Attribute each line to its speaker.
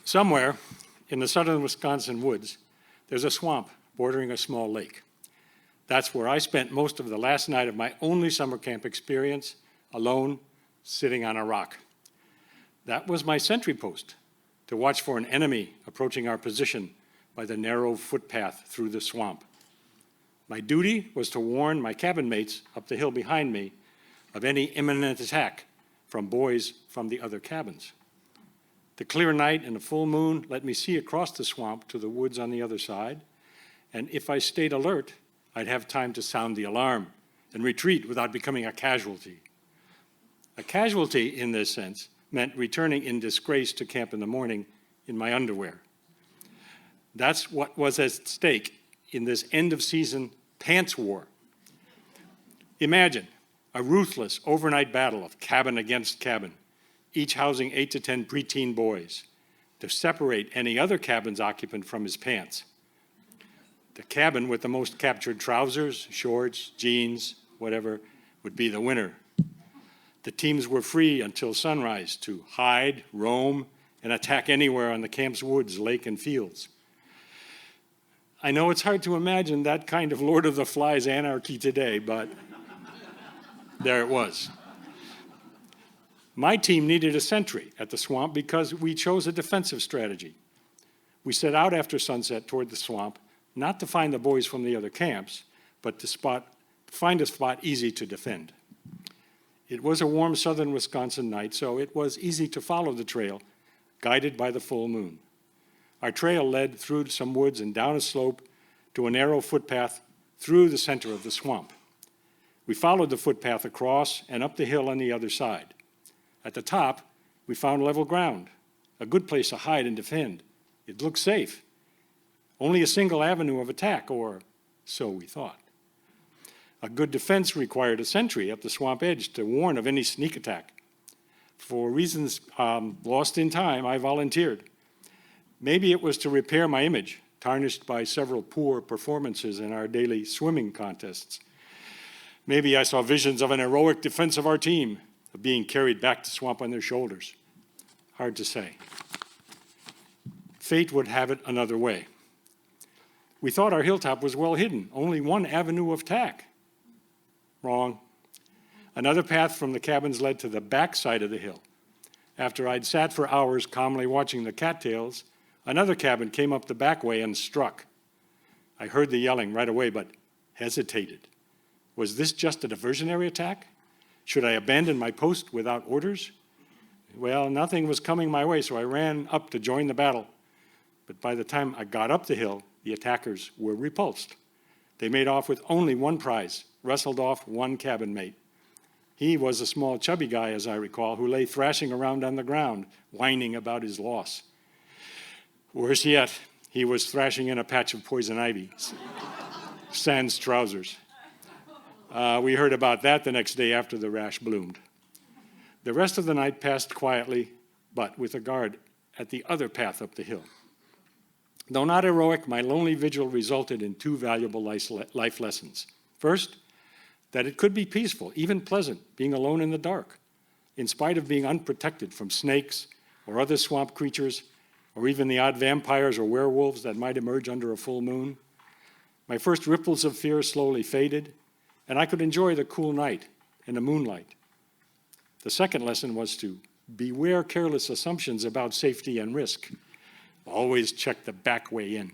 Speaker 1: Somewhere in the southern Wisconsin woods, there's a swamp bordering a small lake. That's where I spent most of the last night of my only summer camp experience, alone, sitting on a rock. That was my sentry post, to watch for an enemy approaching our position by the narrow footpath through the swamp. My duty was to warn my cabin mates up the hill behind me of any imminent attack from boys from the other cabins. The clear night and the full moon let me see across the swamp to the woods on the other side, and if I stayed alert, I'd have time to sound the alarm and retreat without becoming a casualty. A casualty, in this sense, meant returning in disgrace to camp in the morning in my underwear. That's what was at stake in this end-of-season pants war. Imagine a ruthless overnight battle of cabin against cabin, each housing 8 to 10 preteen boys, to separate any other cabin's occupant from his pants. The cabin with the most captured trousers, shorts, jeans, whatever, would be the winner. The teams were free until sunrise to hide, roam, and attack anywhere on the camp's woods, lake, and fields. I know it's hard to imagine that kind of Lord of the Flies anarchy today, but there it was. My team needed a sentry at the swamp because we chose a defensive strategy. We set out after sunset toward the swamp, not to find the boys from the other camps, but to find a spot easy to defend. It was a warm southern Wisconsin night, so it was easy to follow the trail, guided by the full moon. Our trail led through some woods and down a slope to a narrow footpath through the center of the swamp. We followed the footpath across and up the hill on the other side. At the top, we found level ground, a good place to hide and defend. It looked safe. Only a single avenue of attack, or so we thought. A good defense required a sentry up the swamp edge to warn of any sneak attack. For reasons lost in time, I volunteered. Maybe it was to repair my image, tarnished by several poor performances in our daily swimming contests. Maybe I saw visions of an heroic defense of our team, of being carried back to swamp on their shoulders. Hard to say. Fate would have it another way. We thought our hilltop was well hidden, only one avenue of attack. Wrong. Another path from the cabins led to the back side of the hill. After I'd sat for hours calmly watching the cattails, another cabin came up the back way and struck. I heard the yelling right away, but hesitated. Was this just a diversionary attack? Should I abandon my post without orders? Well, nothing was coming my way, so I ran up to join the battle. But by the time I got up the hill, the attackers were repulsed. They made off with only one prize, wrestled off one cabin mate. He was a small, chubby guy, as I recall, who lay thrashing around on the ground, whining about his loss. Worse yet, he was thrashing in a patch of poison ivy, sans trousers. We heard about that the next day after the rash bloomed. The rest of the night passed quietly, but with a guard at the other path up the hill. Though not heroic, my lonely vigil resulted in two valuable life lessons. First, that it could be peaceful, even pleasant, being alone in the dark, in spite of being unprotected from snakes or other swamp creatures, or even the odd vampires or werewolves that might emerge under a full moon. My first ripples of fear slowly faded, and I could enjoy the cool night and the moonlight. The second lesson was to beware careless assumptions about safety and risk. Always check the back way in.